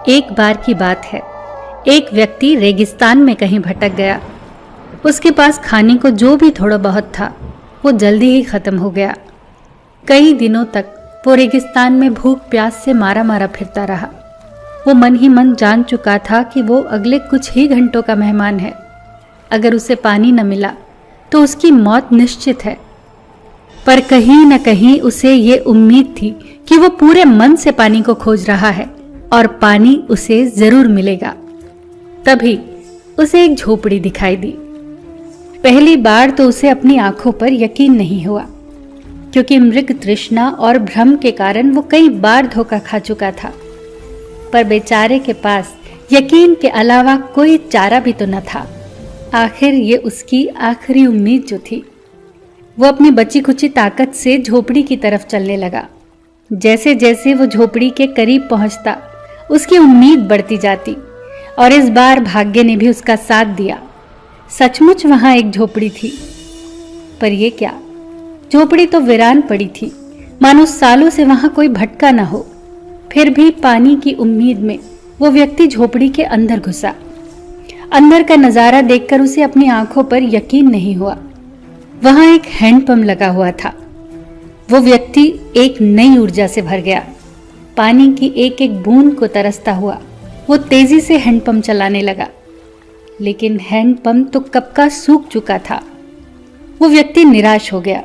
एक बार की बात है, एक व्यक्ति रेगिस्तान में कहीं भटक गया। उसके पास खाने को जो भी थोड़ा बहुत था वो जल्दी ही खत्म हो गया। कई दिनों तक वो रेगिस्तान में भूख प्यास से मारा मारा फिरता रहा। वो मन ही मन जान चुका था कि वो अगले कुछ ही घंटों का मेहमान है। अगर उसे पानी न मिला तो उसकी मौत निश्चित है। पर कहीं न कहीं उसे ये उम्मीद थी कि वो पूरे मन से पानी को खोज रहा है और पानी उसे जरूर मिलेगा। तभी उसे एक झोपड़ी दिखाई दी। पहली बार तो उसे अपनी आंखों पर यकीन नहीं हुआ, क्योंकि मृग तृष्णा और भ्रम के कारण वो कई बार धोखा खा चुका था। पर बेचारे के पास यकीन के अलावा कोई चारा भी तो न था। आखिर ये उसकी आखिरी उम्मीद जो थी। वो अपनी बची खुची ताकत से झोपड़ी की तरफ चलने लगा। जैसे जैसे वो झोपड़ी के करीब पहुंचता, उसकी उम्मीद बढ़ती जाती और इस बार भाग्य ने भी उसका साथ दिया। सचमुच वहां एक झोपड़ी थी। पर ये क्या, झोपड़ी तो वीरान पड़ी थी, मानो सालों से वहां कोई भटका न हो। फिर भी पानी की उम्मीद में वो व्यक्ति झोपड़ी के अंदर घुसा। अंदर का नजारा देखकर उसे अपनी आंखों पर यकीन नहीं हुआ। वहां एक हैंडपंप लगा हुआ था। वो व्यक्ति एक नई ऊर्जा से भर गया। पानी की एक एक बूंद को तरसता हुआ वो तेजी से हैंडपंप चलाने लगा। लेकिन हैंडपंप तो कब का सूख चुका था। वो व्यक्ति निराश हो गया।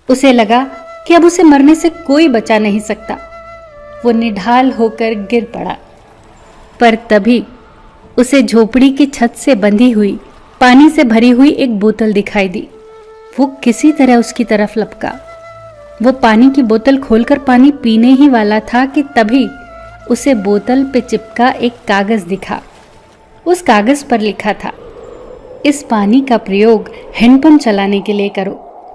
उसे लगा कि अब उसे मरने से कोई बचा नहीं सकता। वो निढाल होकर गिर पड़ा। पर तभी उसे झोपड़ी की छत से बंधी हुई पानी से भरी हुई एक बोतल दिखाई दी। वो किसी तरह उसकी तरफ लपका। वो पानी की बोतल खोलकर पानी पीने ही वाला था कि तभी उसे बोतल पे चिपका एक कागज दिखा। उस कागज पर लिखा था, इस पानी का प्रयोग हैंडपंप चलाने के लिए करो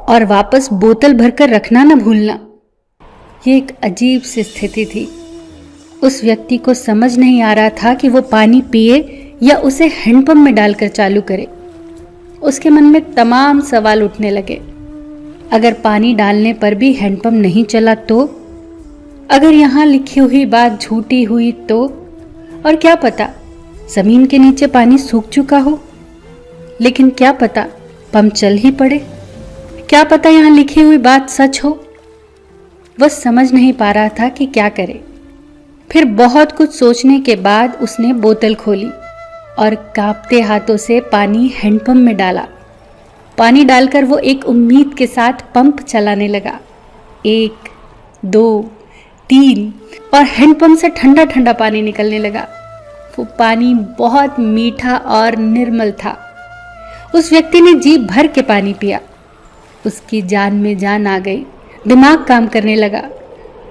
और वापस बोतल भरकर रखना न भूलना। ये एक अजीब सी स्थिति थी। उस व्यक्ति को समझ नहीं आ रहा था कि वो पानी पिए या उसे हैंडपंप में डालकर चालू करे। उसके मन में तमाम सवाल उठने लगे। अगर पानी डालने पर भी हैंडपंप नहीं चला तो? अगर यहाँ लिखी हुई बात झूठी हुई तो? और क्या पता जमीन के नीचे पानी सूख चुका हो। लेकिन क्या पता पंप चल ही पड़े। क्या पता यहाँ लिखी हुई बात सच हो। वह समझ नहीं पा रहा था कि क्या करे। फिर बहुत कुछ सोचने के बाद उसने बोतल खोली और कांपते हाथों से पानी हैंडपंप में डाला। पानी डालकर वो एक उम्मीद के साथ पंप चलाने लगा। 1, 2, 3 और हैंडपंप से ठंडा ठंडा पानी निकलने लगा। वो पानी बहुत मीठा और निर्मल था। उस व्यक्ति ने जी भर के पानी पिया। उसकी जान में जान आ गई। दिमाग काम करने लगा।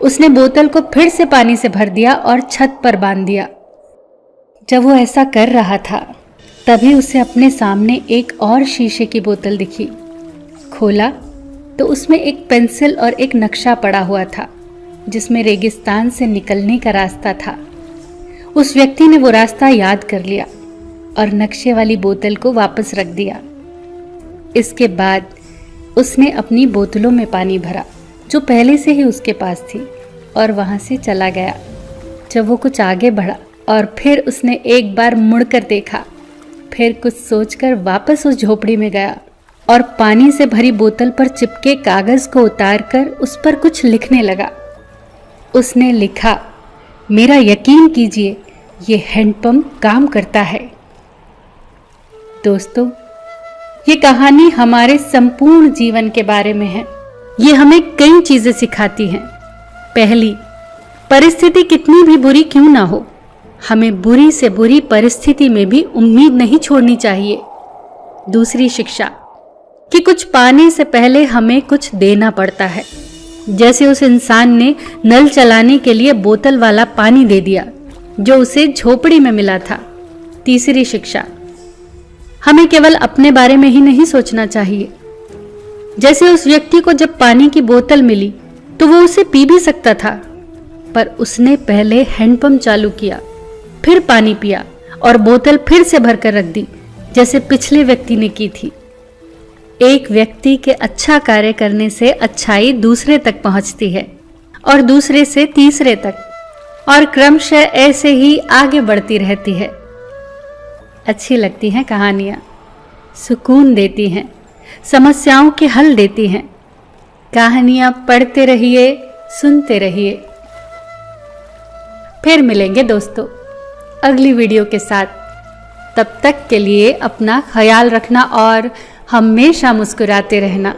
उसने बोतल को फिर से पानी से भर दिया और छत पर बांध दिया। जब वो ऐसा कर रहा था तभी उसे अपने सामने एक और शीशे की बोतल दिखी। खोला तो उसमें एक पेंसिल और एक नक्शा पड़ा हुआ था, जिसमें रेगिस्तान से निकलने का रास्ता था। उस व्यक्ति ने वो रास्ता याद कर लिया और नक्शे वाली बोतल को वापस रख दिया। इसके बाद उसने अपनी बोतलों में पानी भरा जो पहले से ही उसके पास थी और वहां से चला गया। जब वो कुछ आगे बढ़ा और फिर उसने एक बार मुड़कर देखा, फिर कुछ सोचकर वापस उस झोपड़ी में गया और पानी से भरी बोतल पर चिपके कागज को उतारकर उस पर कुछ लिखने लगा। उसने लिखा, मेरा यकीन कीजिए ये हैंडपंप काम करता है। दोस्तों, ये कहानी हमारे संपूर्ण जीवन के बारे में है। ये हमें कई चीजें सिखाती हैं। पहली, परिस्थिति कितनी भी बुरी क्यों ना हो, हमें बुरी से बुरी परिस्थिति में भी उम्मीद नहीं छोड़नी चाहिए। दूसरी शिक्षा कि कुछ पाने से पहले हमें कुछ देना पड़ता है, जैसे उस इंसान ने नल चलाने के लिए बोतल वाला पानी दे दिया जो उसे झोपड़ी में मिला था। तीसरी शिक्षा, हमें केवल अपने बारे में ही नहीं सोचना चाहिए। जैसे उस व्यक्ति को जब पानी की बोतल मिली तो वो उसे पी भी सकता था, पर उसने पहले हैंडपंप चालू किया, फिर पानी पिया और बोतल फिर से भरकर रख दी, जैसे पिछले व्यक्ति ने की थी। एक व्यक्ति के अच्छा कार्य करने से अच्छाई दूसरे तक पहुंचती है और दूसरे से तीसरे तक। और क्रमशः ऐसे ही आगे बढ़ती रहती है। अच्छी लगती हैं कहानियाँ, सुकून देती हैं, समस्याओं के हल देती हैं। कहानियाँ पढ़ते रहिए, सुनते रहिए। फिर मिलेंगे दोस्तों अगली वीडियो के साथ। तब तक के लिए अपना ख्याल रखना और हमेशा मुस्कुराते रहना।